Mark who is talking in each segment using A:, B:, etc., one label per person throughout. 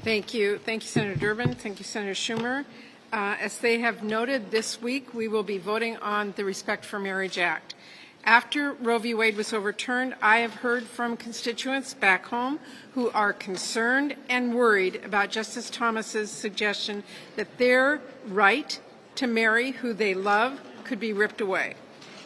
A: Thank you. Thank you, Senator Durbin. Thank you, Senator Schumer. As they have noted, this week we will be voting on the Respect for Marriage Act. After Roe v. Wade was overturned, I have heard from constituents back home who are concerned and worried about Justice Thomas's suggestion that their right to marry who they love could be ripped away.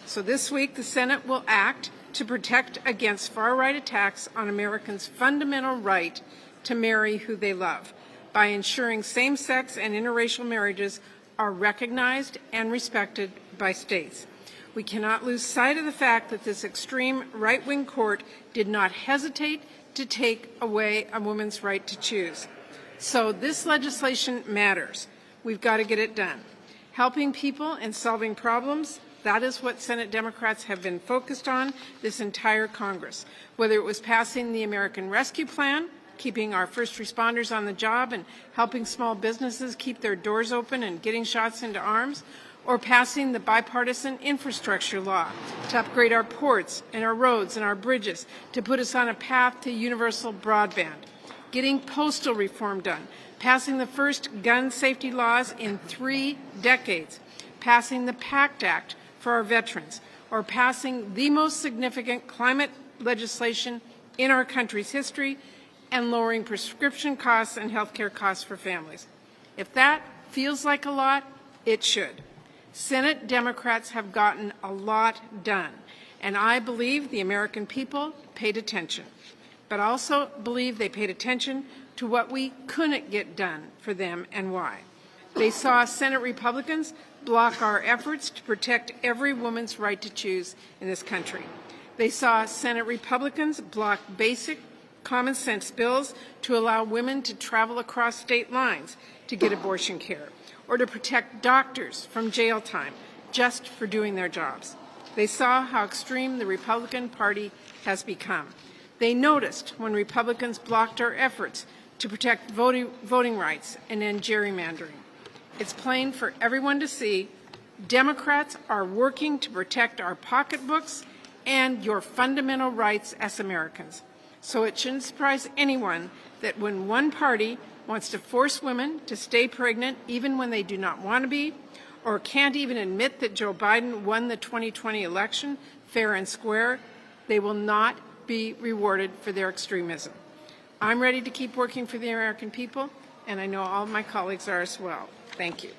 A: So this week, the Senate will act to protect against far-right attacks on Americans' fundamental right to marry who they love by ensuring same-sex and interracial marriages are recognized and respected by states. We cannot lose sight of the fact that this extreme right-wing court did not hesitate to take away a woman's right to choose. So this legislation matters. We've got to get it done. Helping people and solving problems, that is what Senate Democrats have been focused on this entire Congress. Whether it was passing the American Rescue Plan, keeping our first responders on the job and helping small businesses keep their doors open and getting shots into arms, or passing the bipartisan infrastructure law to upgrade our ports and our roads and our bridges to put us on a path to universal broadband, getting postal reform done, passing the first gun safety laws in 3 decades, passing the PACT Act for our veterans, or passing the most significant climate legislation in our country's history, and lowering prescription costs and health care costs for families. If that feels like a lot, it should. Senate Democrats have gotten a lot done, and I believe the American people paid attention, but I also believe they paid attention to what we couldn't get done for them and why. They saw Senate Republicans block our efforts to protect every woman's right to choose in this country. They saw Senate Republicans block basic common sense bills to allow women to travel across state lines to get abortion care, or to protect doctors from jail time just for doing their jobs. They saw how extreme the Republican Party has become. They noticed when Republicans blocked our efforts to protect voting rights and end gerrymandering. It's plain for everyone to see Democrats are working to protect our pocketbooks and your fundamental rights as Americans. So it shouldn't surprise anyone that when one party wants to force women to stay pregnant even when they do not want to be, or can't even admit that Joe Biden won the 2020 election fair and square, they will not be rewarded for their extremism. I'm ready to keep working for the American people, and I know all of my colleagues are as well. Thank you.